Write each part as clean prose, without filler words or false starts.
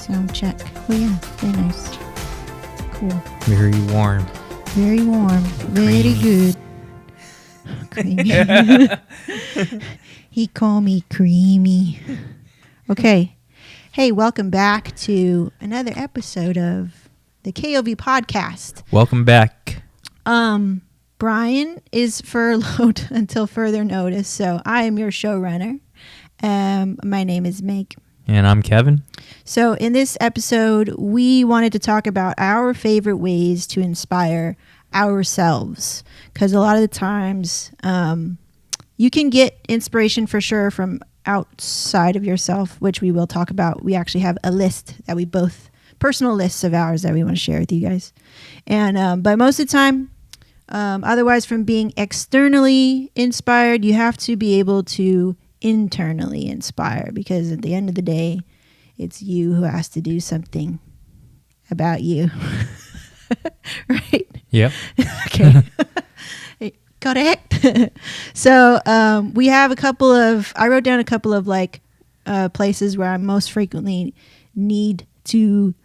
Sound check. Oh yeah, very nice. Cool. Very warm. Very warm. Very good. Creamy. He called me creamy. Okay. Hey, welcome back to another episode of the KLV Podcast. Welcome back. Brian is furloughed until further notice, so I am your showrunner. My name is Meg. And I'm Kevin. So in this episode, we wanted to talk about our favorite ways to inspire ourselves. Because a lot of the times, you can get inspiration for sure from outside of yourself, which we will talk about. We actually have a list that we both, personal lists of ours that we want to share with you guys. And but most of the time, otherwise from being externally inspired, you have to be able to internally inspire, because at the end of the day, it's you who has to do something about you. Right? Yep. Okay. Correct. So we have I wrote down a couple of places where I most frequently need to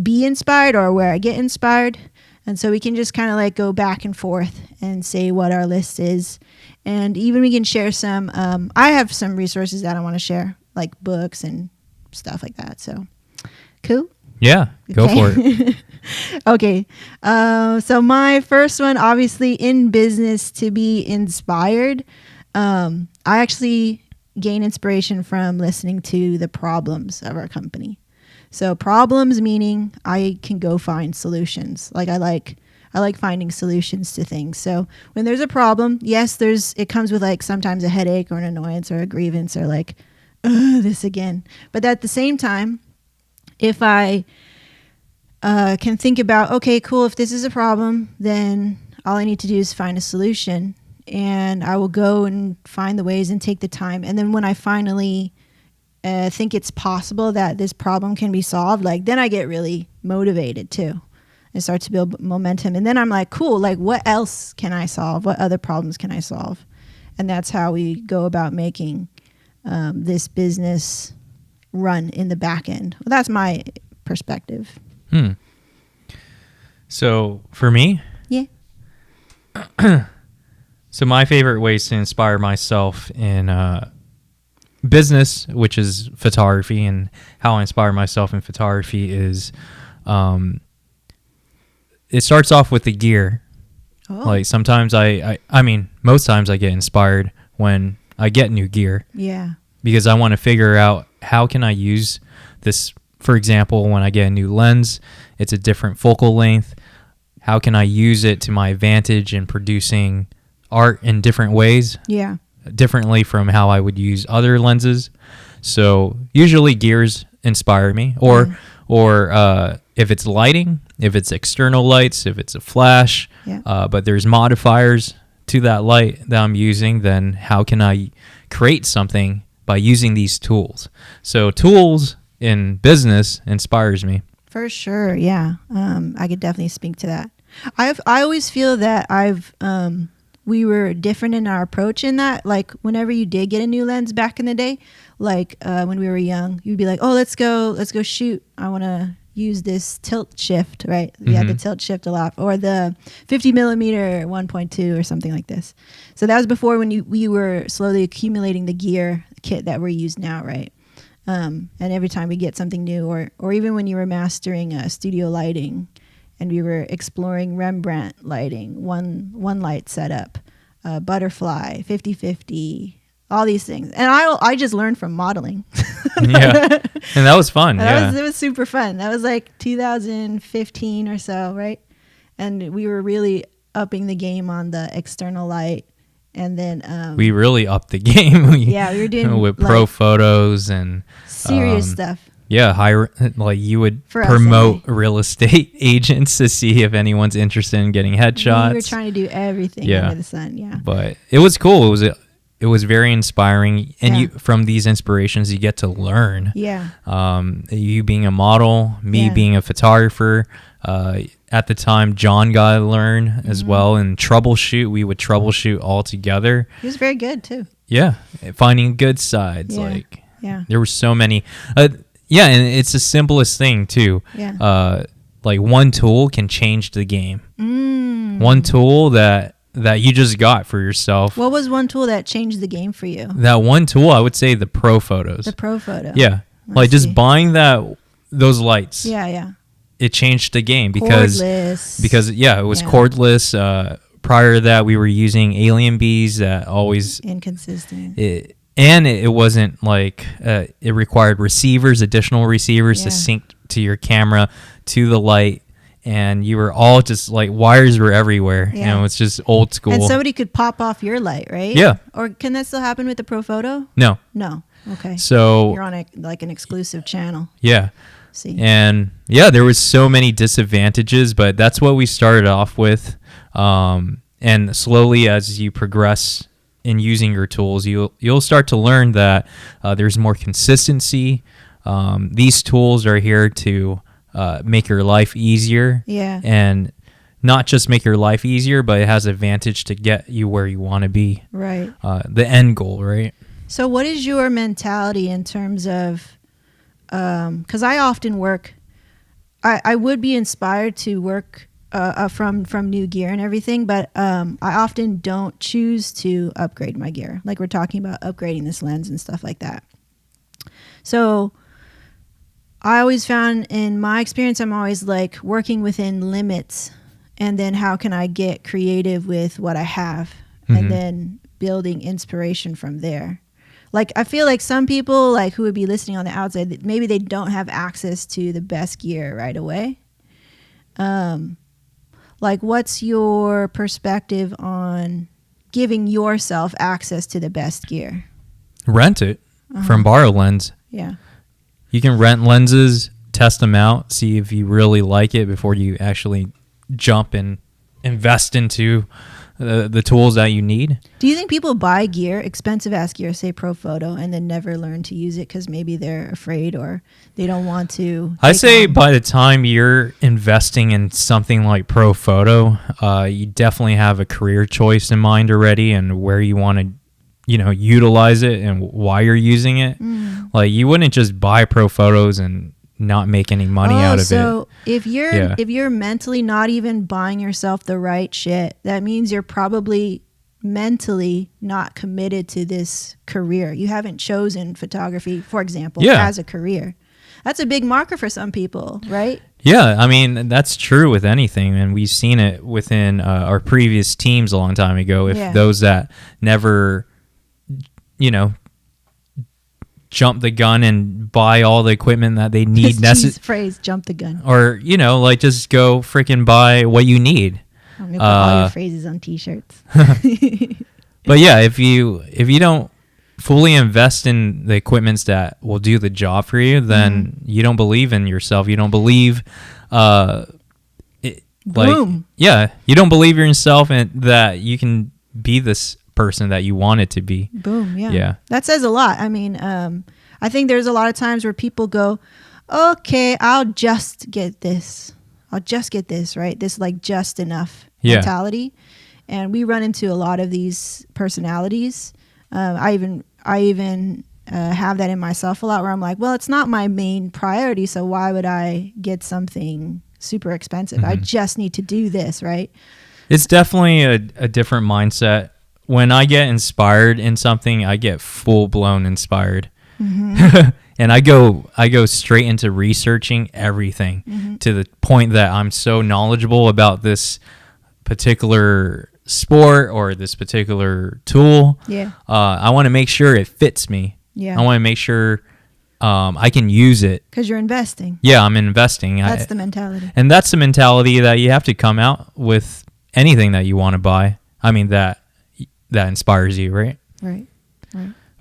be inspired or where I get inspired. And so we can just kind of go back and forth and say what our list is. And even we can share some, I have some resources that I want to share, like books and stuff like that. So cool. Yeah, go for it. Okay. So my first one, obviously in business to be inspired. I actually gain inspiration from listening to the problems of our company. So problems meaning I can go find solutions. I like finding solutions to things. So when there's a problem, yes, it comes with sometimes a headache or an annoyance or a grievance or this again. But at the same time, if I can think about, okay, cool, if this is a problem, then all I need to do is find a solution, and I will go and find the ways and take the time. And then when I finally think it's possible that this problem can be solved, then I get really motivated too and start to build momentum. And then I'm like, cool, what else can I solve? What other problems can I solve? And that's how we go about making this business run in the back end. Well, that's my perspective. So for me, yeah. So my favorite ways to inspire myself in business, which is photography, and how I inspire myself in photography is, it starts off with the gear. Oh. Sometimes I mean, most times I get inspired when I get new gear. Yeah. Because I want to figure out how can I use this. For example, when I get a new lens, it's a different focal length. How can I use it to my advantage in producing art in different ways? Yeah. Differently from how I would use other lenses. So usually gears inspire me, or if it's lighting, if it's external lights, if it's a flash, but there's modifiers to that light that I'm using, then how can I create something by using these tools? So tools in business inspires me. For sure, yeah. I could definitely speak to that. I always feel that we were different in our approach in that. Whenever you did get a new lens back in the day, when we were young, you'd be like, oh, let's go shoot. I want to use this tilt shift, right? We had the tilt shift a lot, or the 50 millimeter 1.2 or something like this. So that was before when we were slowly accumulating the gear kit that we're used now, right? And every time we get something new, or even when you were mastering studio lighting, and we were exploring Rembrandt lighting, one light setup, butterfly, 50-50, all these things. And I just learned from modeling. Yeah, and that was fun. It was super fun. That was 2015 or so, right? And we were really upping the game on the external light. And then we really upped the game. We were doing with pro photos and serious stuff. Yeah, you would For promote real estate agents to see if anyone's interested in getting headshots. We were trying to do everything under the sun. Yeah, but it was cool. It was very inspiring, and from these inspirations, you get to learn. Yeah. You being a model, me being a photographer. At the time, John got to learn as well, and troubleshoot. We would troubleshoot all together. He was very good too. Yeah, finding good sides. Yeah. There were so many. Yeah, and it's the simplest thing too. Yeah. Like one tool can change the game. One tool that you just got for yourself. What was one tool that changed the game for you? That one tool, I would say the Pro Photos. The Pro Photo. Yeah. Like just buying those lights. Yeah. It changed the game because it was cordless. Prior to that, we were using alien bees that always inconsistent. It wasn't like it required additional receivers to sync to your camera to the light. And you were all just like wires were everywhere. Yeah. You know, it's just old school. And somebody could pop off your light, right? Yeah. Or can that still happen with the Pro Photo? No. Okay. So you're on an exclusive channel. Yeah. See. And yeah, there was so many disadvantages, but that's what we started off with. And slowly, as you progress in using your tools, you'll start to learn that there's more consistency. These tools are here to make your life easier. Yeah. And not just make your life easier, but it has advantage to get you where you want to be. Right. The end goal, right? So what is your mentality in terms of, because I often work, I would be inspired to work from new gear and everything, but I often don't choose to upgrade my gear. Like we're talking about upgrading this lens and stuff like that. So I always found in my experience, I'm always like working within limits, and then how can I get creative with what I have, and then building inspiration from there. Like I feel like some people like who would be listening on the outside, maybe they don't have access to the best gear right away. Like what's your perspective on giving yourself access to the best gear? Rent it from Borrow Lens. Yeah. You can rent lenses, test them out, see if you really like it before you actually jump and invest into the tools that you need. Do you think people buy gear, expensive ass gear, say Pro Photo, and then never learn to use it because maybe they're afraid or they don't want to? I say by the time you're investing in something like Pro Photo, you definitely have a career choice in mind already and where you want to utilize it and why you're using it. Like you wouldn't just buy Pro Photos and not make any money out of it. So if you're mentally not even buying yourself the right shit, that means you're probably mentally not committed to this career. You haven't chosen photography, for example, as a career. That's a big marker for some people, right? Yeah, I mean, that's true with anything, and we've seen it within our previous teams a long time ago. If those that never jump the gun and buy all the equipment that they need. Phrase, jump the gun. Or, like just go freaking buy what you need. I'm going to put all your phrases on t-shirts. But yeah, if you don't fully invest in the equipments that will do the job for you, then you don't believe in yourself. You don't believe, Boom. You don't believe in yourself and that you can be this person that you want it to be. Boom. Yeah. That says a lot. I mean, I think there's a lot of times where people go, okay, I'll just get this, right? This like just enough mentality. And we run into a lot of these personalities. I even have that in myself a lot where I'm like, well, it's not my main priority. So why would I get something super expensive? I just need to do this, right? It's definitely a different mindset. When I get inspired in something, I get full blown inspired. And I go straight into researching everything to the point that I'm so knowledgeable about this particular sport or this particular tool. I want to make sure it fits me. I want to make sure I can use it. Because you're investing. Yeah, I'm investing. That's the mentality. And that's the mentality that you have to come out with anything that you want to buy. I mean, that inspires you, right? Right.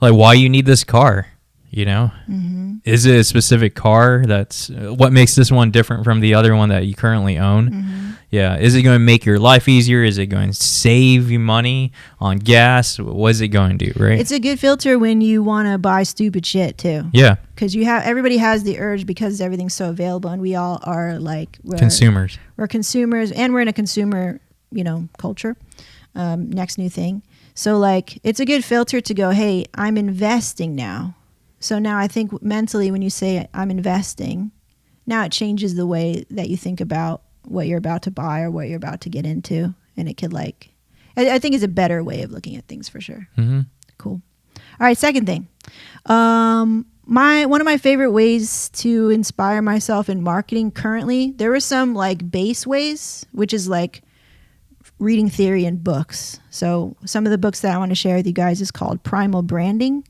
Like why you need this car, Is it a specific car? That's what makes this one different from the other one that you currently own. Yeah. Is it going to make your life easier? Is it going to save you money on gas? What is it going to do, right? It's a good filter when you want to buy stupid shit too. Yeah. Because everybody has the urge because everything's so available, and we all are like consumers. We're consumers, and we're in a consumer, culture. Next new thing. So like, it's a good filter to go, hey, I'm investing now. So now I think mentally when you say I'm investing, now it changes the way that you think about what you're about to buy or what you're about to get into. And it could like, I think it's a better way of looking at things for sure. Mm-hmm. Cool. All right. Second thing. One of my favorite ways to inspire myself in marketing currently, there were some like base ways, which is like reading theory in books. So some of the books that I want to share with you guys is called Primal Branding.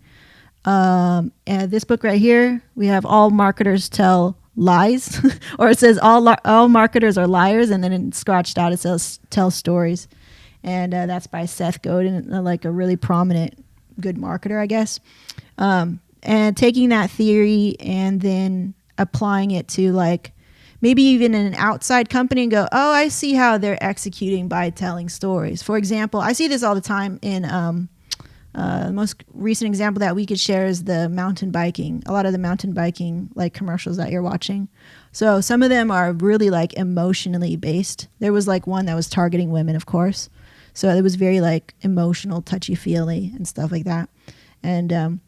And this book right here, we have All Marketers Tell Lies, or it says all marketers are liars, and then it scratched out it says tell stories. And that's by Seth Godin, like a really prominent good marketer, I guess. And taking that theory and then applying it to like maybe even in an outside company and go, oh, I see how they're executing by telling stories. For example, I see this all the time in the most recent example that we could share is the mountain biking. A lot of the mountain biking like commercials that you're watching. So some of them are really like emotionally based. There was like one that was targeting women, of course. So it was very like emotional, touchy-feely and stuff like that. And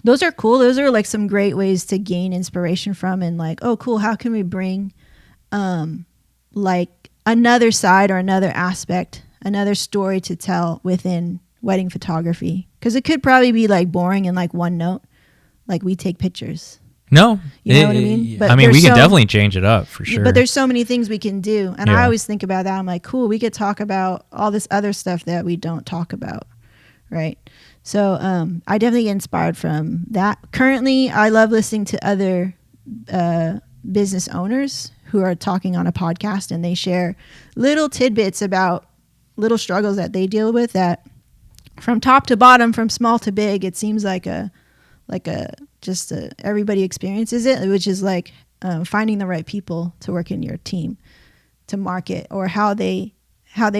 those are cool. Those are like some great ways to gain inspiration from and like, oh, cool. How can we bring like another side or another aspect, another story to tell within wedding photography? Because it could probably be like boring in like one note. Like we take pictures. No. You know what I mean? But we can definitely change it up for sure. But there's so many things we can do. And I always think about that. I'm like, cool, we could talk about all this other stuff that we don't talk about. Right. So I definitely get inspired from that. Currently, I love listening to other business owners who are talking on a podcast, and they share little tidbits about little struggles that they deal with that from top to bottom, from small to big, it seems like everybody experiences it, which is like finding the right people to work in your team to market or how they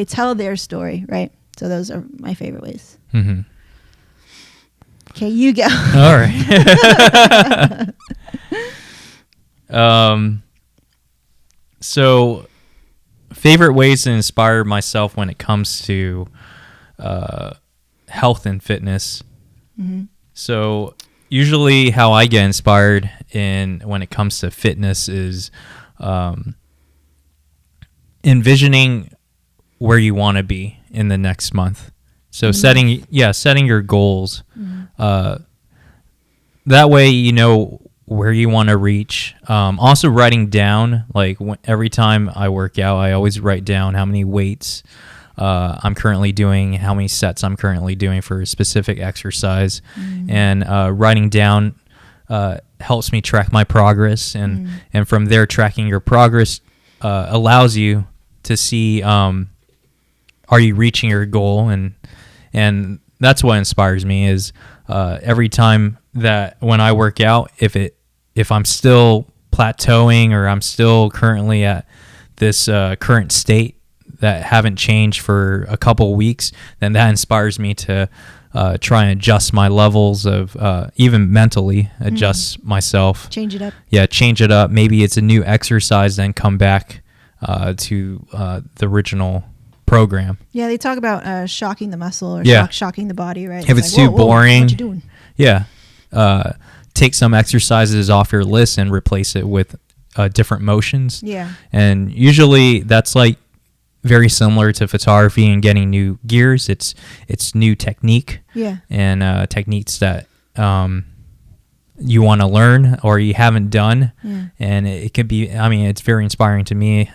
tell their story, right? So those are my favorite ways. Mm-hmm. Okay, you go. All right. So favorite ways to inspire myself when it comes to health and fitness. Mm-hmm. So usually how I get inspired when it comes to fitness is envisioning where you want to be in the next month. So setting your goals. Mm-hmm. That way you know where you want to reach. Also writing down, like every time I work out, I always write down how many weights I'm currently doing, how many sets I'm currently doing for a specific exercise. Mm-hmm. And writing down helps me track my progress. And from there, tracking your progress allows you to see are you reaching your goal, and that's what inspires me is every time that when I work out, if I'm still plateauing or I'm still currently at this current state that haven't changed for a couple of weeks, then that inspires me to try and adjust my levels of even mentally adjust myself. Change it up. Yeah, change it up. Maybe it's a new exercise, then come back to the original program. Yeah, they talk about shocking the muscle or shocking the body, right? If it's too boring, what you doing? Yeah. Take some exercises off your list and replace it with different motions. Yeah. And usually that's like very similar to photography and getting new gears. It's new technique. Yeah. And techniques that you want to learn or you haven't done. Yeah. And it could be, it's very inspiring to me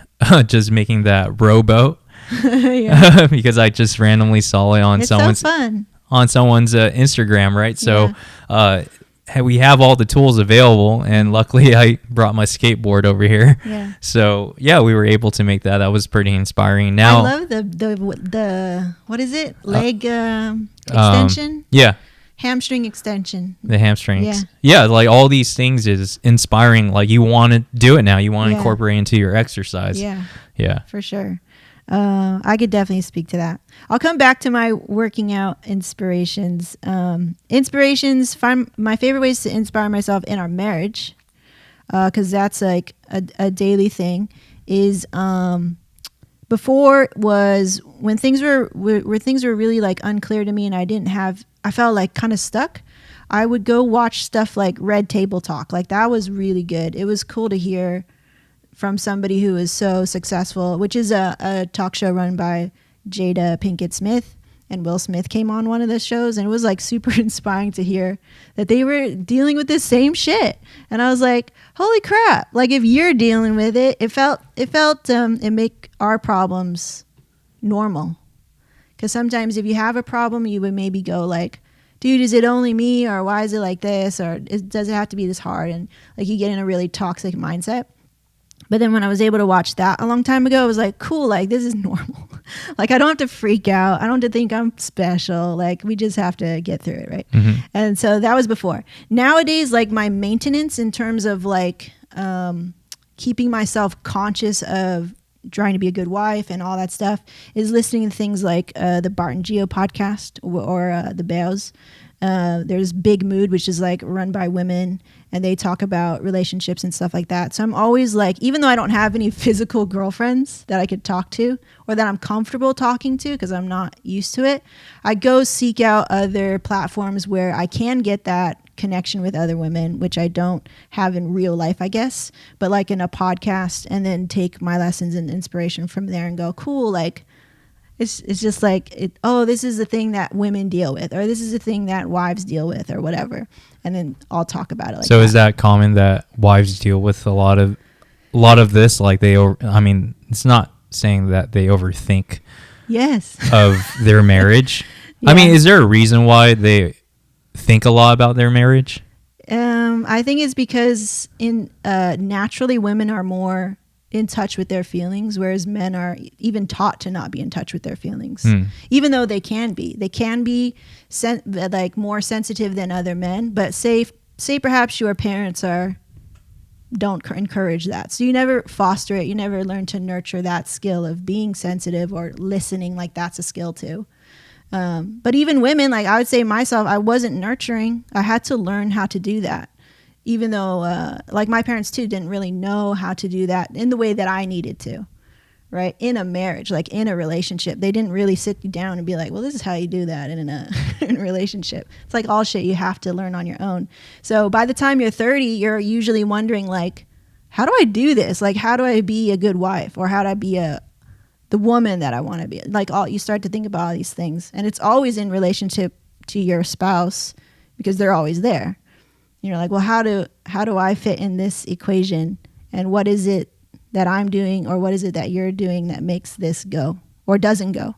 just making that rowboat. Because I just randomly saw it on someone's Instagram, right? So we have all the tools available, and luckily I brought my skateboard over here. Yeah. So we were able to make that. That was pretty inspiring. Now I love the what is it? Leg extension? Hamstring extension. The hamstrings. Yeah, like all these things is inspiring. Like you want to do it now. You want to incorporate into your exercise. Yeah. For sure. I could definitely speak to that. I'll come back to my working out inspirations. My favorite ways to inspire myself in our marriage, because that's like a daily thing, is before was when things were really like unclear to me and I felt like kind of stuck. I would go watch stuff like Red Table Talk. Like that was really good. It was cool to hear from somebody who is so successful, which is a talk show run by Jada Pinkett Smith, and Will Smith came on one of the shows, and it was like super inspiring to hear that they were dealing with this same shit. And I was like, holy crap. Like if you're dealing with it, it make our problems normal. Because sometimes if you have a problem, you would maybe go like, dude, is it only me, or why is it like this, or does it have to be this hard? And like you get in a really toxic mindset. But then when I was able to watch that a long time ago, I was like, cool, like this is normal. Like I don't have to freak out. I don't have to think I'm special. Like we just have to get through it, right? Mm-hmm. And so that was before. Nowadays, like my maintenance in terms of like keeping myself conscious of trying to be a good wife and all that stuff is listening to things like the Bart and Geo podcast or the Bears. There's Big Mood, which is like run by women, and they talk about relationships and stuff like that. So I'm always like, even though I don't have any physical girlfriends that I could talk to or that I'm comfortable talking to because I'm not used to it, I go seek out other platforms where I can get that connection with other women, which I don't have in real life, I guess, but like in a podcast, and then take my lessons and inspiration from there and go, cool, like it's just like, this is the thing that women deal with, or this is the thing that wives deal with, or whatever. And then I'll talk about it. Like so is that common that wives deal with a lot of this? Like it's not saying that they overthink of their marriage. Yeah. I mean, is there a reason why they think a lot about their marriage? I think it's because naturally women are more in touch with their feelings, whereas men are even taught to not be in touch with their feelings, even though they can be like more sensitive than other men. But say perhaps your parents don't encourage that, so you never foster it. You never learn to nurture that skill of being sensitive or listening. Like that's a skill too. But even women, like I would say myself, I wasn't nurturing. I had to learn how to do that. Even though, like my parents too didn't really know how to do that in the way that I needed to, right? In a marriage, like in a relationship, they didn't really sit you down and be like, well, this is how you do that in a relationship. It's like all shit you have to learn on your own. So by the time you're 30, you're usually wondering like, how do I do this? Like, how do I be a good wife? Or how do I be the woman that I want to be? Like you start to think about all these things, and it's always in relationship to your spouse because they're always there. You're like, well, how do I fit in this equation? And what is it that I'm doing, or what is it that you're doing that makes this go or doesn't go?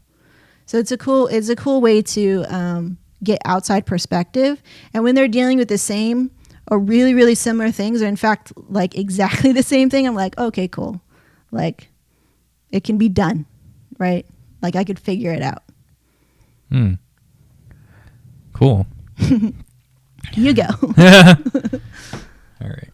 So it's a cool way to get outside perspective. And when they're dealing with the same or really, really similar things, or in fact, like exactly the same thing, I'm like, okay, cool. Like it can be done, right? Like I could figure it out. Cool. You go. All right.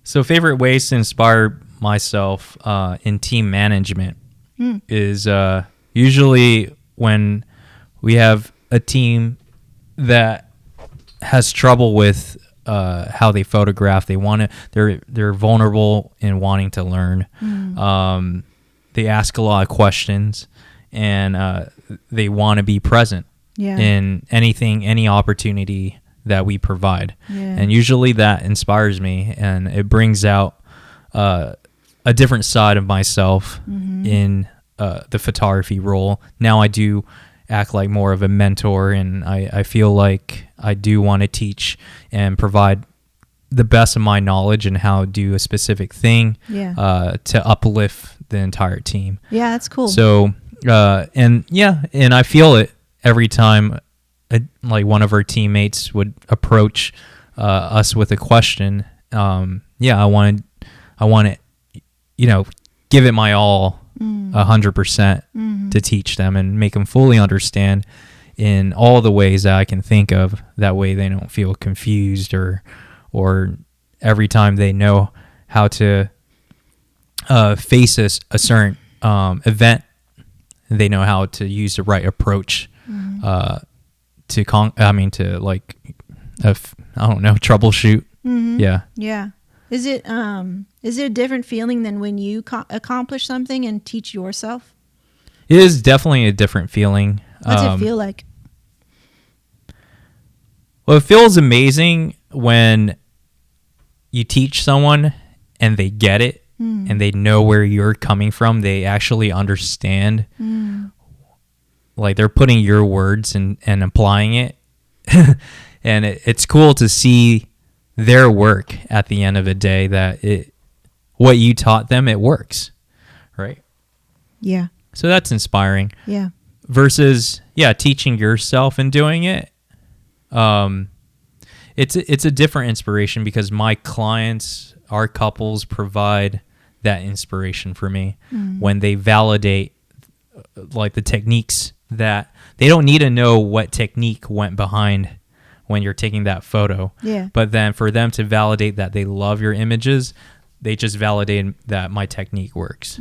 So favorite ways to inspire myself in team management is usually when we have a team that has trouble with how they photograph. They're vulnerable in wanting to learn. They ask a lot of questions, and they want to be present in any opportunity that we provide. And usually that inspires me, and it brings out a different side of myself in the photography role. Now I do act like more of a mentor, and I feel like I do want to teach and provide the best of my knowledge and how to do a specific thing to uplift the entire team. Yeah, that's cool. So and I feel it every time like one of our teammates would approach us with a question. I want to give it my all, 100% to teach them and make them fully understand in all the ways that I can think of. That way they don't feel confused, or every time they know how to face a certain event, they know how to use the right approach troubleshoot. Yeah. Is it a different feeling than when you accomplish something and teach yourself? It is definitely a different feeling. What's it feel like? Well, it feels amazing when you teach someone and they get it and they know where you're coming from. They actually understand. Like they're putting your words and applying it. And it's cool to see their work at the end of the day, that what you taught them, it works. Right? Yeah. So that's inspiring. Yeah. Versus, teaching yourself and doing it. It's a different inspiration because my clients, our couples, provide that inspiration for me when they validate like the techniques that they don't need to know what technique went behind when you're taking that photo. Yeah. But then for them to validate that they love your images, they just validate that my technique works.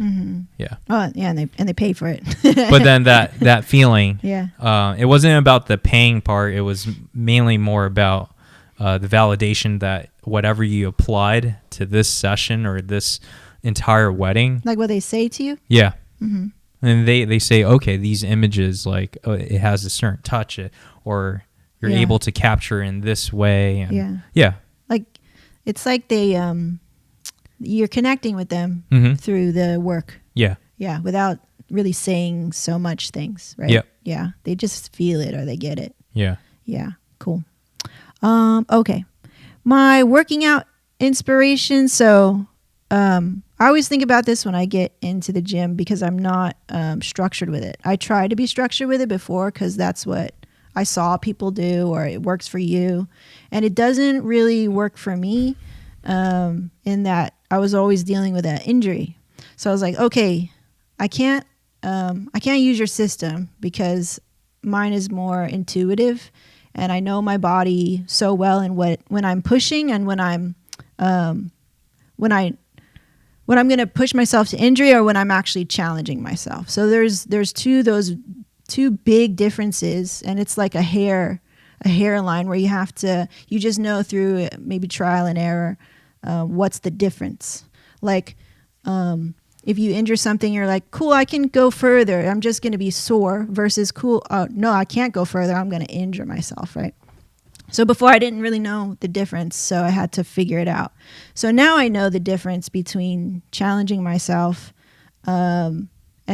Yeah. Oh, yeah, and they pay for it. But then that feeling, yeah. It wasn't about the paying part. It was mainly more about the validation that whatever you applied to this session or this entire wedding. Like what they say to you? Yeah. Mm-hmm. And they say, okay, these images, like it has a certain touch, or you're able to capture in this way. And yeah. Like it's like they you're connecting with them through the work. Yeah. Yeah, without really saying so much things, right? Yep. Yeah. They just feel it or they get it. Yeah. Yeah. Cool. Okay. My working out inspiration. So I always think about this when I get into the gym because I'm not structured with it. I try to be structured with it before because that's what I saw people do, or it works for you. And it doesn't really work for me in that I was always dealing with an injury. So I was like, okay, I can't use your system because mine is more intuitive, and I know my body so well, and when I'm pushing and when I'm going to push myself to injury, or when I'm actually challenging myself. So there's those two big differences, and it's like a hairline where you just know through maybe trial and error what's the difference. Like if you injure something, you're like, cool, I can go further. I'm just going to be sore, versus cool, no, I can't go further. I'm going to injure myself, right? So before I didn't really know the difference, so I had to figure it out. So now I know the difference between challenging myself and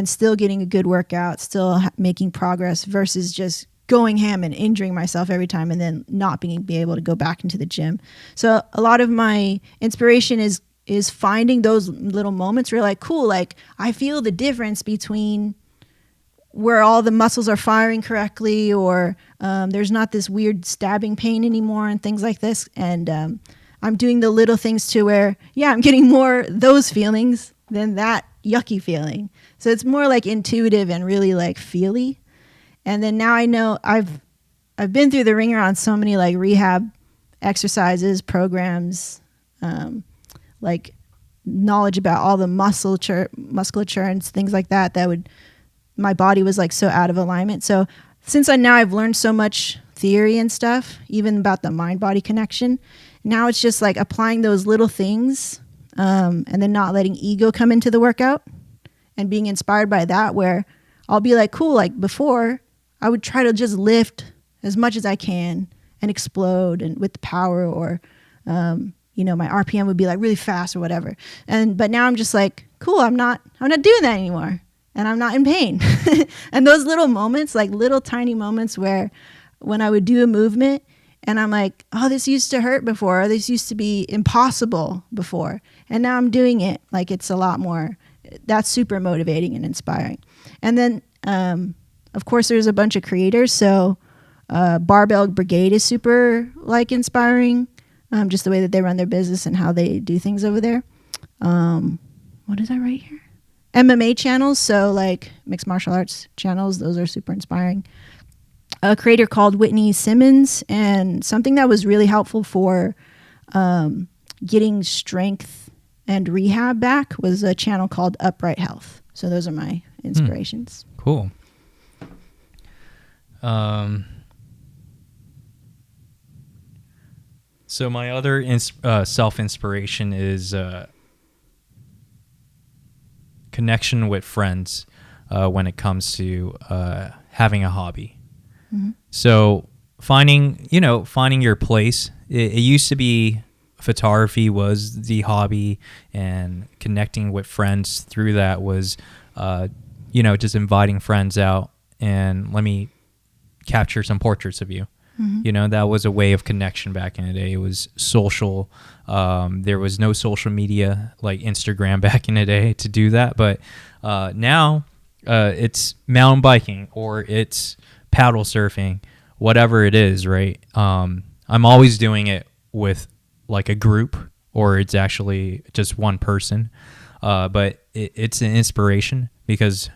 still getting a good workout, still making progress, versus just going ham and injuring myself every time and then not being able to go back into the gym. So a lot of my inspiration is finding those little moments where you're like, cool, like I feel the difference between where all the muscles are firing correctly, or there's not this weird stabbing pain anymore and things like this. And I'm doing the little things to where, I'm getting more those feelings than that yucky feeling. So it's more like intuitive and really like feely. And then now I know I've been through the ringer on so many like rehab exercises, programs, like knowledge about all the musculature and things like that my body was like so out of alignment. So since I've learned so much theory and stuff, even about the mind-body connection, now it's just like applying those little things and then not letting ego come into the workout and being inspired by that, where I'll be like, cool, like before I would try to just lift as much as I can and explode and with the power, or my RPM would be like really fast or whatever. But now I'm just like, cool, I'm not doing that anymore. And I'm not in pain. And those little moments, like little tiny moments where when I would do a movement and I'm like, oh, this used to hurt before, or this used to be impossible before, and now I'm doing it, like it's a lot more, that's super motivating and inspiring. And then, of course, there's a bunch of creators. So Barbell Brigade is super like inspiring, just the way that they run their business and how they do things over there. What did I write here? MMA channels, so like mixed martial arts channels, those are super inspiring. A creator called Whitney Simmons, and something that was really helpful for getting strength and rehab back was a channel called Upright Health. So those are my inspirations. Cool. So my other self-inspiration is connection with friends when it comes to having a hobby. Mm-hmm. So finding your place. It used to be photography was the hobby, and connecting with friends through that was, just inviting friends out and let me capture some portraits of you. Mm-hmm. That was a way of connection back in the day. It was social. There was no social media like Instagram back in the day to do that. But now it's mountain biking or it's paddle surfing, whatever it is, right? I'm always doing it with like a group, or it's actually just one person. But it's an inspiration because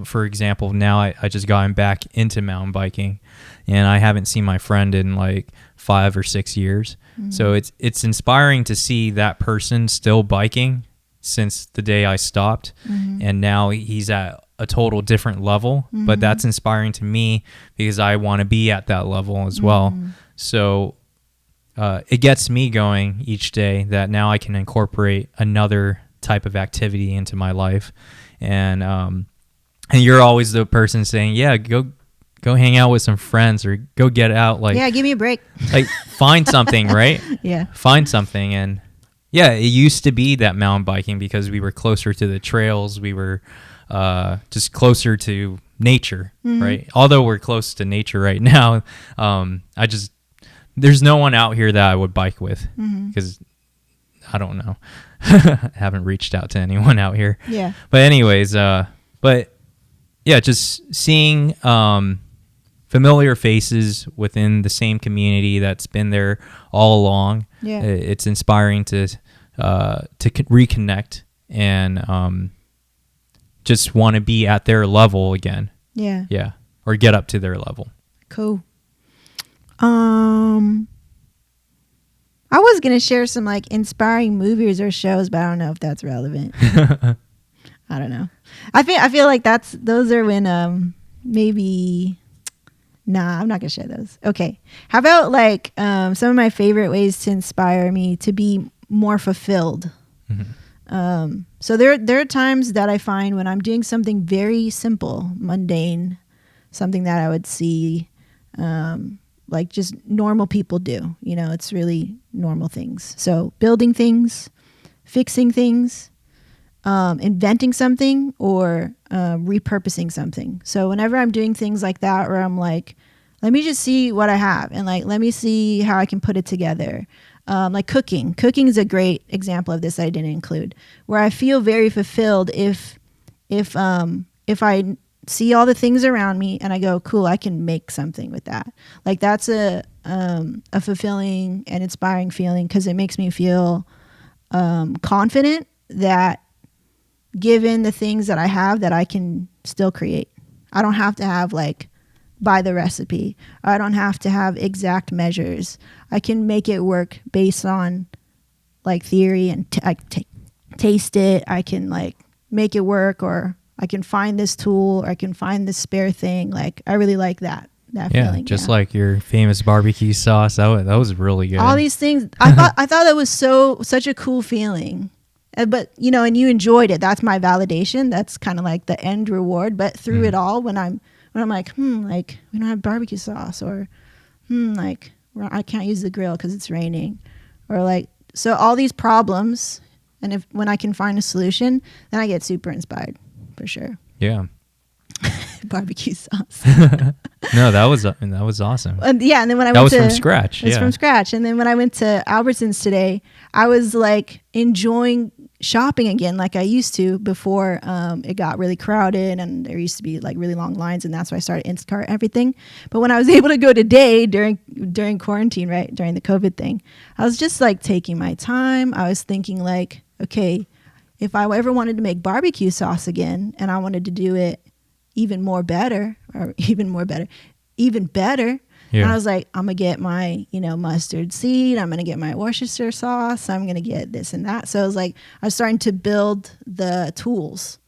for example, now I just gotten back into mountain biking, and I haven't seen my friend in like 5 or 6 years. Mm-hmm. So it's inspiring to see that person still biking since the day I stopped, and now he's at a total different level. But that's inspiring to me because I want to be at that level as well. So it gets me going each day that now I can incorporate another type of activity into my life, and you're always the person saying, yeah, go hang out with some friends or go get out. Like, yeah, give me a break. Like, find something, right? Yeah. Find something. And yeah, it used to be that mountain biking because we were closer to the trails. We were just closer to nature, right? Although we're close to nature right now, there's no one out here that I would bike with because I don't know. I haven't reached out to anyone out here. Yeah. But anyways, yeah, just seeing familiar faces within the same community that's been there all along. Yeah. It's inspiring to reconnect and just want to be at their level again. Yeah. Yeah. Or get up to their level. Cool. I was going to share some like inspiring movies or shows, but I don't know if that's relevant. I don't know. I feel like those are when maybe I'm not gonna share those. Okay. How about like some of my favorite ways to inspire me to be more fulfilled? So there are times that I find when I'm doing something very simple, mundane, something that I would see like just normal people do. It's really normal things. So building things, fixing things, inventing something, or repurposing something. So whenever I'm doing things like that, where I'm like, let me just see what I have and like let me see how I can put it together. Like cooking is a great example of this I didn't include, where I feel very fulfilled if I see all the things around me and I go, cool, I can make something with that. Like that's a fulfilling and inspiring feeling, because it makes me feel confident that given the things that I have, that I can still create. I don't have to have like buy the recipe. I don't have to have exact measures. I can make it work based on like theory, and I can taste it. I can like make it work, or I can find this tool, or I can find this spare thing. Like I really like that feeling. Just like your famous barbecue sauce. That was really good. All these things. I thought that was such a cool feeling. But and you enjoyed it. That's my validation. That's kind of like the end reward. But through it all, when I'm like, like we don't have barbecue sauce, or like I can't use the grill because it's raining, or like, so all these problems, and when I can find a solution, then I get super inspired, for sure. Yeah. Barbecue sauce. No, that was awesome. And then when I that went was from scratch. It's from scratch. And then when I went to Albertsons today, I was like enjoying shopping again like I used to before it got really crowded and there used to be like really long lines, and that's why I started Instacart everything. But when I was able to go today during quarantine, right, during the COVID thing, I was just like taking my time. I was thinking like, okay, if I ever wanted to make barbecue sauce again and I wanted to do it even better. Yeah. And I was like, I'm going to get my, mustard seed. I'm going to get my Worcestershire sauce. I'm going to get this and that. So I was like, I was starting to build the tools.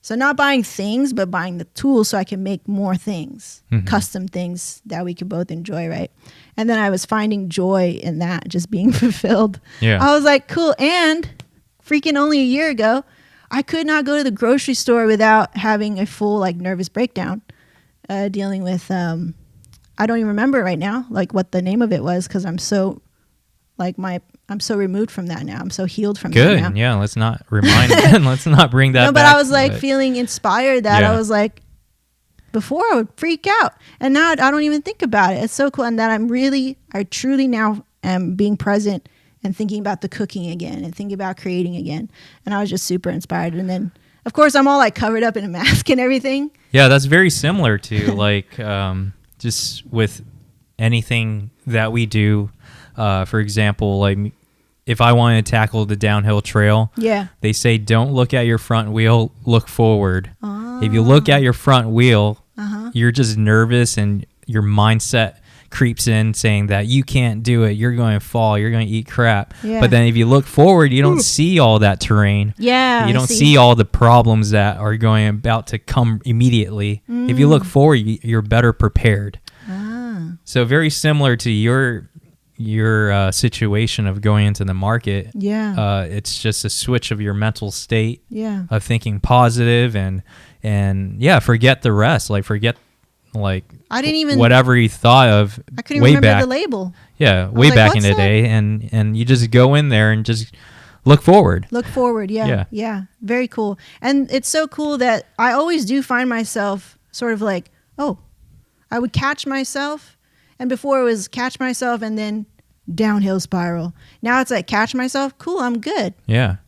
So not buying things, but buying the tools so I can make more things, custom things that we could both enjoy, right? And then I was finding joy in that, just being fulfilled. Yeah. I was like, cool. And freaking only a year ago, I could not go to the grocery store without having a full like nervous breakdown. dealing with I don't even remember right now like what the name of it was because I'm so removed from that now. I'm so healed from that now. Good. Yeah, let's not remind let's not bring that no, but back. I was like feeling inspired that I was like, before I would freak out, and now I don't even think about it. It's so cool, and that I truly now am being present and thinking about the cooking again and thinking about creating again. And I was just super inspired. And then, of course, I'm all like covered up in a mask and everything. Yeah, that's very similar to like just with anything that we do. For example, like if I want to tackle the downhill trail, they say don't look at your front wheel, look forward. If you look at your front wheel, you're just nervous and your mindset creeps in saying that you can't do it, you're going to fall, you're going to eat crap. But then if you look forward, you don't see all that terrain. You don't see all the problems that are about to come immediately. If you look forward, you're better prepared. So very similar to your situation of going into the market. It's just a switch of your mental state of thinking positive and forget the rest. Like forget like I didn't even whatever you thought of. I couldn't even remember the label. Way like, back in the day, and you just go in there and just look forward. Yeah. Very cool. And it's so cool that I always do find myself sort of like, I would catch myself, and before it was catch myself and then downhill spiral. Now it's like catch myself, cool, I'm good.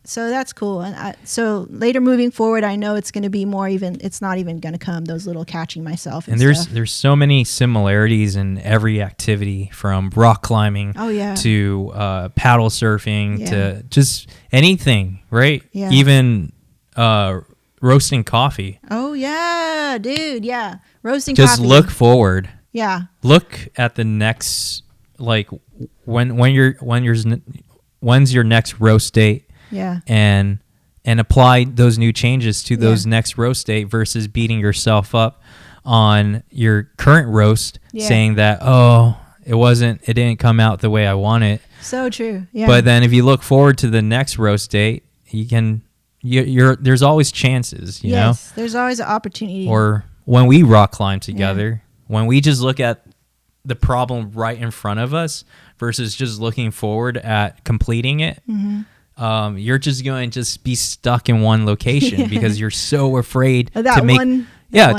So that's cool. And so later moving forward, I know it's going to be more even, it's not even going to come those little catching myself and there's so many similarities in every activity, from rock climbing to paddle surfing to just anything, right? Even roasting coffee. Roasting just coffee. Look forward. Look at the next, like when's your next roast date? And apply those new changes to those next roast date versus beating yourself up on your current roast, saying that it didn't come out the way I want it. So true. But then if you look forward to the next roast date, there's always chances, you know? There's always an opportunity. Or when we rock climb together, when we just look at the problem right in front of us versus just looking forward at completing it, you're just going to just be stuck in one location because you're so afraid to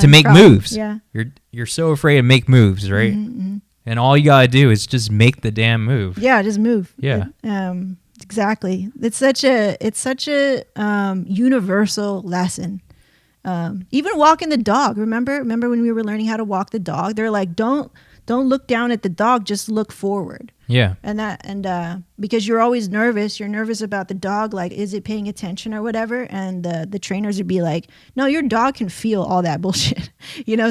make moves. You're so afraid to make moves, right? And all you gotta do is just make the damn move. Just move. Exactly. It's such a universal lesson. Even walking the dog. Remember when we were learning how to walk the dog? They're like, don't look down at the dog, just look forward. And because you're always nervous, you're nervous about the dog, like, is it paying attention or whatever? And the trainers would be like, no, your dog can feel all that bullshit.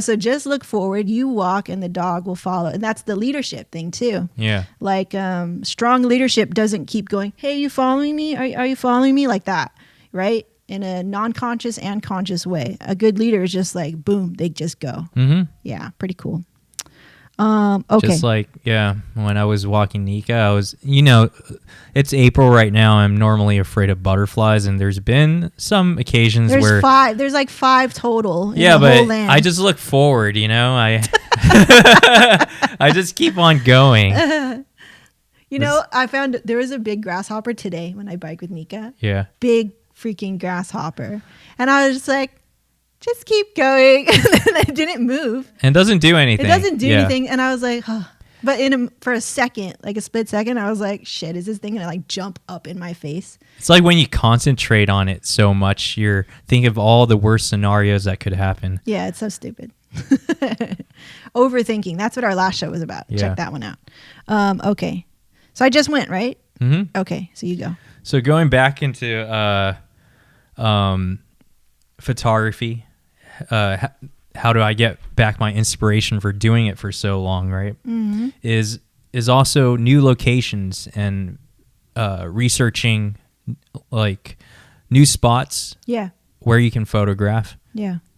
So just look forward, you walk and the dog will follow. And that's the leadership thing too. Like strong leadership doesn't keep going, hey, you following me? Are you following me? Like that, right? In a non-conscious and conscious way. A good leader is just like, boom, they just go. Yeah, pretty cool. Okay. Just like, when I was walking Nika, I was, it's April right now. I'm normally afraid of butterflies, and there's been some occasions where there's like 5 total in the whole land. I just look forward, I I just keep on going. I found there was a big grasshopper today when I bike with Nika. Big freaking grasshopper. And I was just like, just keep going. And then I didn't move. And it doesn't do anything. It doesn't do anything. And I was like, but for a second, like a split second, I was like, shit, is this thing gonna like jump up in my face? It's like when you concentrate on it so much, you're thinking of all the worst scenarios that could happen. Yeah, it's so stupid. Overthinking. That's what our last show was about. Check that one out. Okay. So I just went, right? Okay, so you go. So going back into photography, how do I get back my inspiration for doing it for so long, right? Is also new locations and researching like new spots where you can photograph.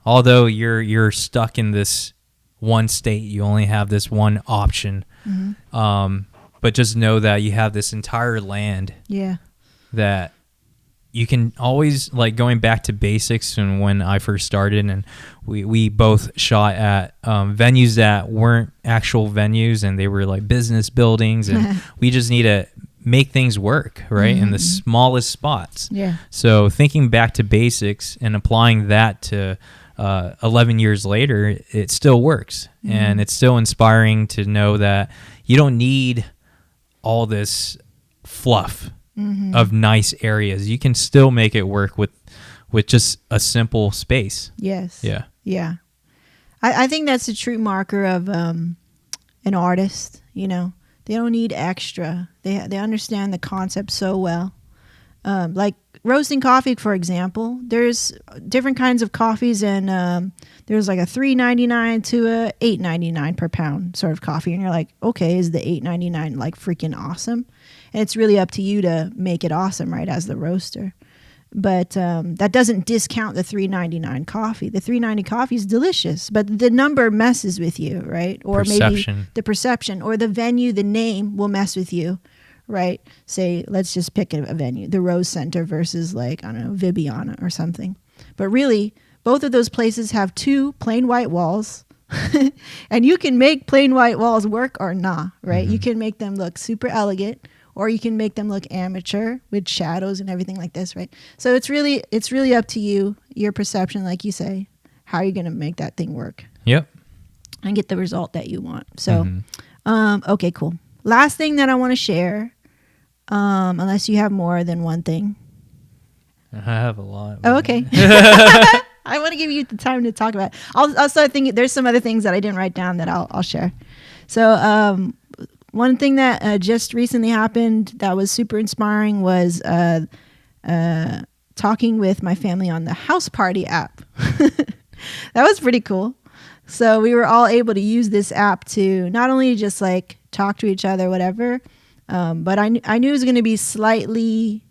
Although you're stuck in this one state, you only have this one option. But just know that you have this entire land that you can always, like, going back to basics, and when I first started, and we both shot at venues that weren't actual venues, and they were like business buildings, and we just need to make things work, right, in the smallest spots. Yeah. So thinking back to basics and applying that to 11 years later, it still works. And it's still inspiring to know that you don't need all this fluff of nice areas. You can still make it work with just a simple space. Yes. Yeah. Yeah. I think that's a true marker of an artist. You know, they don't need extra. They understand the concept so well. Like roasting coffee, for example, there's different kinds of coffees, and there's like a $3.99 to a $8.99 per pound sort of coffee, and you're like, okay, is the $8.99 like freaking awesome? And it's really up to you to make it awesome, right, as the roaster. But that doesn't discount the $3.99 coffee. The $3.90 coffee is delicious, but the number messes with you, right? Or Perception. maybe the perception, or the venue, the name will mess with you, right? Say, let's just pick a venue, the Rose Center versus, like, I don't know, Vibiana or something. But really, both of those places have 2 plain white walls, and you can make plain white walls work or not, right? You can make them look super elegant, or you can make them look amateur with shadows and everything like this, right? So it's really up to you, your perception, like you say, how you're going to make that thing work. Yep. And get the result that you want. So, okay, cool. Last thing that I want to share, unless you have more than one thing. I have a lot. Oh, okay. I want to give you the time to talk about it. I'll start thinking. There's some other things that I didn't write down that I'll share. So, one thing that just recently happened that was super inspiring was talking with my family on the House Party app. That was pretty cool. So we were all able to use this app to not only just like talk to each other, whatever, but I knew it was going to be slightly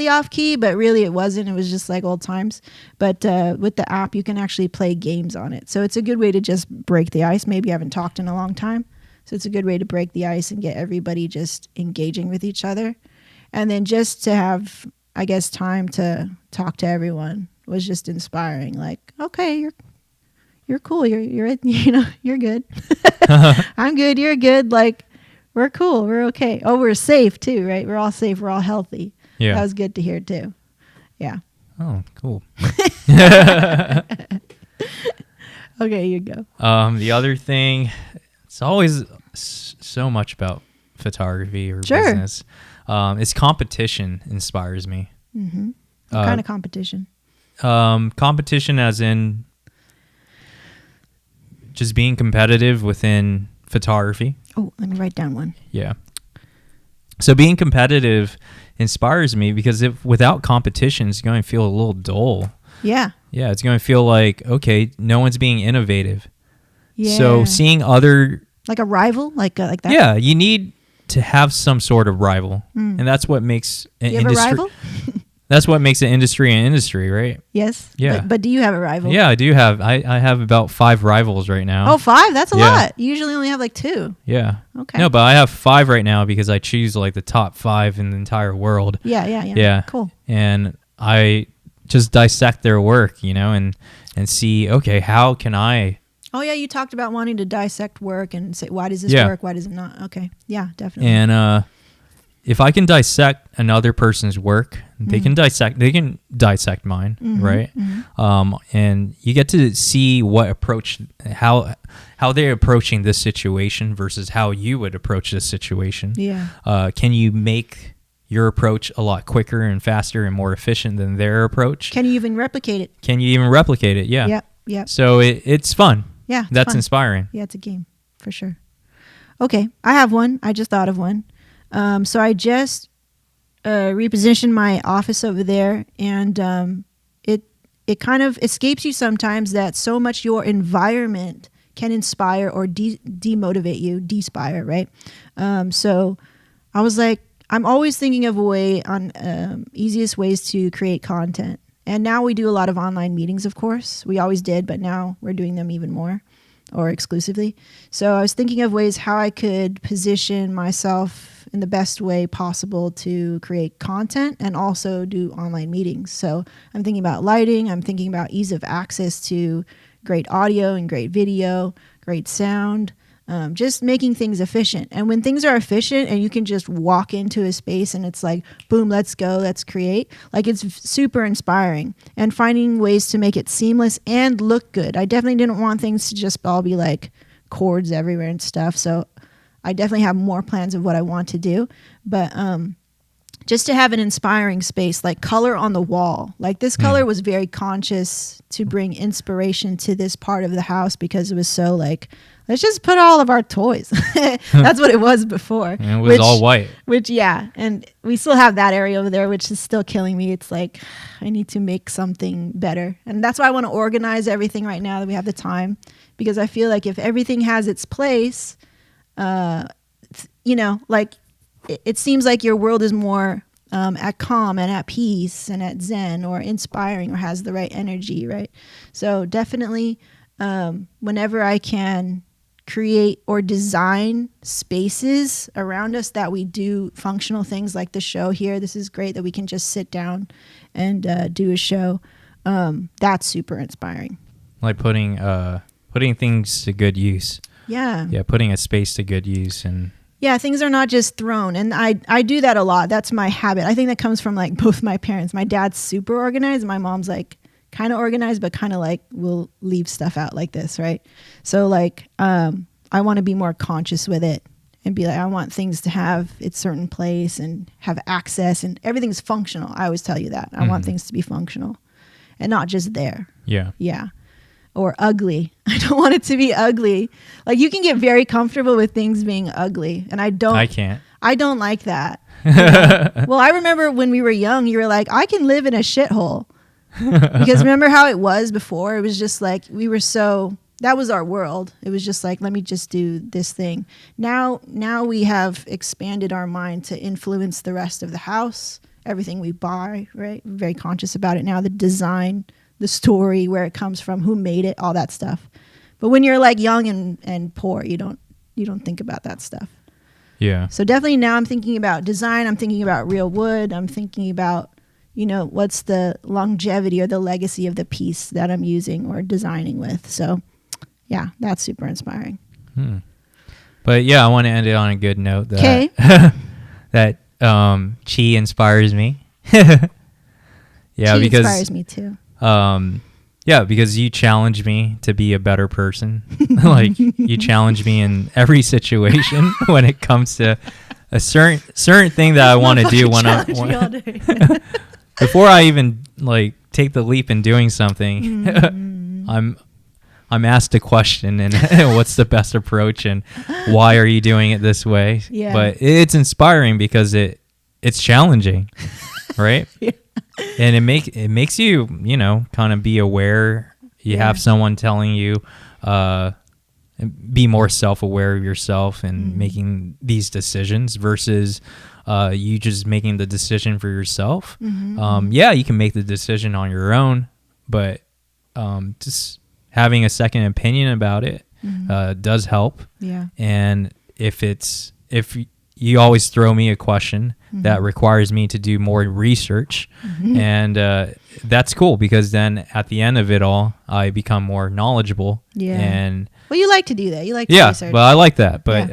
off key, but really it wasn't. It was just like old times. But with the app, you can actually play games on it. So it's a good way to just break the ice. Maybe you haven't talked in a long time. So it's a good way to break the ice and get everybody just engaging with each other. And then just to have, I guess, time to talk to everyone was just inspiring. Like, okay, you're cool. You're you're good. I'm good. You're good. Like, we're cool. We're okay. Oh, we're safe too, right? We're all safe. We're all healthy. Yeah. That was good to hear too. Yeah. Oh, cool. Okay, you go. The other thing, it's always so much about photography or Sure. business. It's competition inspires me. Mm-hmm. What kind of competition? Competition as in just being competitive within photography. Oh, let me write down one. Yeah. So being competitive inspires me because without competition, it's going to feel a little dull. Yeah. Yeah, it's going to feel like, okay, no one's being innovative. Yeah. So seeing other... Like a rival? Like that? Yeah, you need to have some sort of rival. And that's what makes an You have industry... a rival? That's what makes an industry, right? Yes. Yeah. But do you have a rival? Yeah, I do have. I have about 5 rivals right now. Oh, 5? That's a Yeah. lot. You usually only have like 2. Yeah. Okay. No, but I have 5 right now because I choose like the top 5 in the entire world. Yeah. Yeah. Cool. And I just dissect their work, and see, okay, how can I... Oh, yeah. You talked about wanting to dissect work and say, why does this Yeah. work? Why does it not? Okay. Yeah, definitely. And if I can dissect another person's work, they can dissect mine, right? And you get to see how they're approaching this situation versus how you would approach this situation. Yeah. Can you make your approach a lot quicker and faster and more efficient than their approach? Can you even replicate it? Yeah. Yep. So it's fun. Yeah. it's That's fun. inspiring. Yeah, it's a game for sure. Okay. I have one. I just thought of one. So I just repositioned my office over there, and it kind of escapes you sometimes that so much your environment can inspire or demotivate you, despire, right? So I was like, I'm always thinking of a way on easiest ways to create content. And now we do a lot of online meetings, of course. We always did, but now we're doing them even more. or exclusively. So I was thinking of ways how I could position myself in the best way possible to create content and also do online meetings. So I'm thinking about lighting. I'm thinking about ease of access to great audio and great video, great sound, just making things efficient. And when things are efficient and you can just walk into a space and it's like, boom, let's go, let's create. Like, it's super inspiring, and finding ways to make it seamless and look good. I definitely didn't want things to just all be like cords everywhere and stuff. So I definitely have more plans of what I want to do, but just to have an inspiring space, like color on the wall. Like, this color was very conscious to bring inspiration to this part of the house, because it was so like, let's just put all of our toys. That's what it was before. And it was all white. Which, yeah. And we still have that area over there, which is still killing me. It's like, I need to make something better. And that's why I want to organize everything right now that we have the time. Because I feel like if everything has its place, you know, like, it seems like your world is more at calm and at peace and at zen, or inspiring, or has the right energy, right? So definitely whenever I can create or design spaces around us that we do functional things like the show here. This is great that we can just sit down and do a show. That's super inspiring. Like putting things to good use. Yeah. Yeah, putting a space to good use. And yeah, things are not just thrown. And I do that a lot. That's my habit. I think that comes from like both my parents. My dad's super organized. My mom's like kind of organized, but kind of like will leave stuff out like this, right? So like I want to be more conscious with it and be like, I want things to have its certain place and have access, and everything's functional. I always tell you that. I want things to be functional and not just there. Yeah. Yeah. Or ugly. I don't want it to be ugly. Like, you can get very comfortable with things being ugly, and I can't. I don't like that. Yeah. Well, I remember when we were young, you were like, I can live in a shithole. Because remember how it was before? It was just like, that was our world. It was just like, let me just do this thing. Now we have expanded our mind to influence the rest of the house, everything we buy, right? We're very conscious about it now, the design, the story, where it comes from, who made it, all that stuff. But when you're like young and poor, you don't think about that stuff. Yeah. So definitely now I'm thinking about design. I'm thinking about real wood. I'm thinking about, you know, what's the longevity or the legacy of the piece that I'm using or designing with. So yeah, that's super inspiring. But yeah, I want to end it on a good note that that chi inspires me. Yeah, chi because inspires me too. Yeah, because you challenge me to be a better person. Like, you challenge me in every situation when it comes to a certain thing that I want to do before I even like take the leap in doing something. I'm asked a question, and what's the best approach, and why are you doing it this way? Yeah. But it's inspiring because it's challenging, right? Yeah. And it makes you, you know, kind of be aware. You have someone telling you, be more self-aware of yourself and making these decisions versus you just making the decision for yourself. Yeah, you can make the decision on your own, but just having a second opinion about it does help. Yeah. And if you always throw me a question that requires me to do more research, and that's cool, because then at the end of it all, I become more knowledgeable. Yeah. And well, you like to do that. You like to research. Yeah, well, I like that, but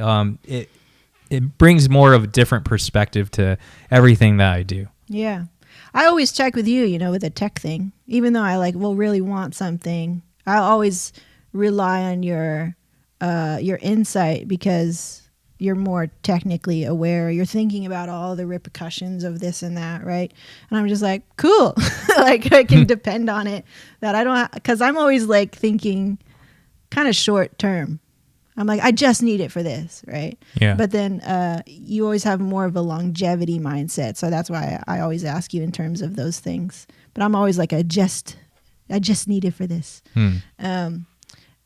it brings more of a different perspective to everything that I do. Yeah. I always check with you, you know, with a tech thing. Even though I really want something, I always rely on your insight, because you're more technically aware. You're thinking about all the repercussions of this and that, right? And I'm just like, cool. Like, I can depend on it. That I don't, because I'm always like thinking kind of short term. I'm like, I just need it for this, right? Yeah. But then you always have more of a longevity mindset. So that's why I always ask you in terms of those things. But I'm always like, I just need it for this.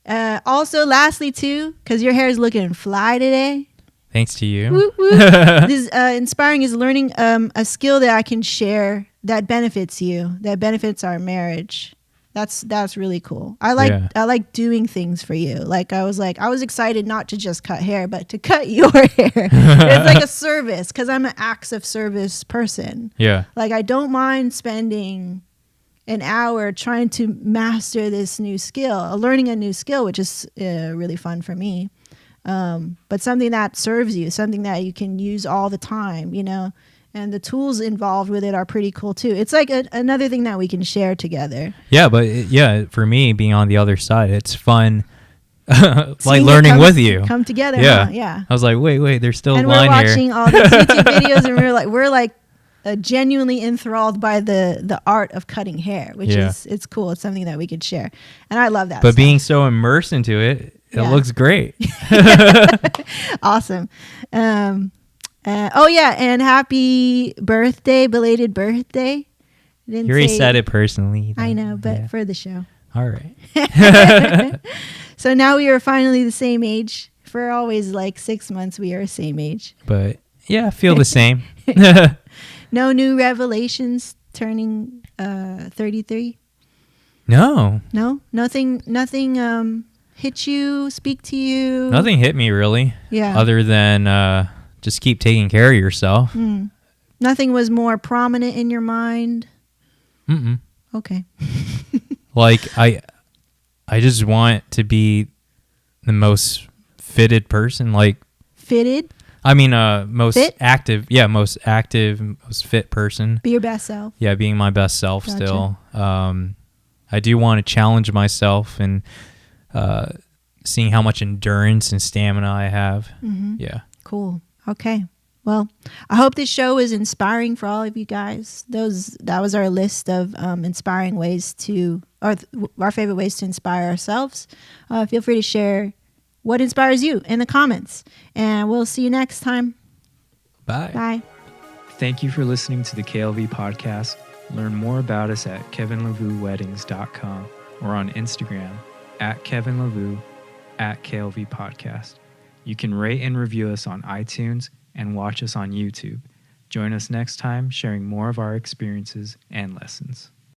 Also, lastly, too, because your hair is looking fly today. Thanks to you. Woo, woo. This inspiring is learning a skill that I can share that benefits you, that benefits our marriage. That's really cool. I like doing things for you. Like I was excited not to just cut hair, but to cut your hair. It's like a service because I'm an acts of service person. Yeah. Like I don't mind spending an hour trying to master this new skill, learning a new skill, which is really fun for me. But something that serves you, something that you can use all the time, you know, and the tools involved with it are pretty cool too. It's like another thing that we can share together. Yeah, but for me, being on the other side, it's fun. Like learning with you. Come together. Yeah. Huh? Yeah. I was like, wait, there's still and a line we're here. watching all these YouTube videos and we're like genuinely enthralled by the art of cutting hair, which is it's cool. It's something that we could share. And I love that. But stuff. being so immersed into it, it looks great. Awesome. And happy birthday, belated birthday. You already said it personally. I know, but for the show. All right. So now we are finally the same age. For always like 6 months, we are the same age. But yeah, I feel the same. No new revelations turning 33? No. No? Nothing hit you, speak to you? Nothing hit me really. Yeah. Other than just keep taking care of yourself. Nothing was more prominent in your mind? Mm-mm. Okay. Like I just want to be the most fitted person. Like Fitted? I mean, most Fit? active. Yeah, most active, most fit person. Be your best self. Yeah, being my best self still. I do want to challenge myself and seeing how much endurance and stamina I have. Mm-hmm. Yeah. Cool. Okay. Well, I hope this show is inspiring for all of you guys. That was our list of inspiring ways to, or our favorite ways to inspire ourselves. Feel free to share what inspires you in the comments. And we'll see you next time. Bye. Bye. Thank you for listening to the KLV Podcast. Learn more about us at kevinlevuweddings.com or on Instagram at kevinlevu at KLV Podcast. You can rate and review us on iTunes and watch us on YouTube. Join us next time sharing more of our experiences and lessons.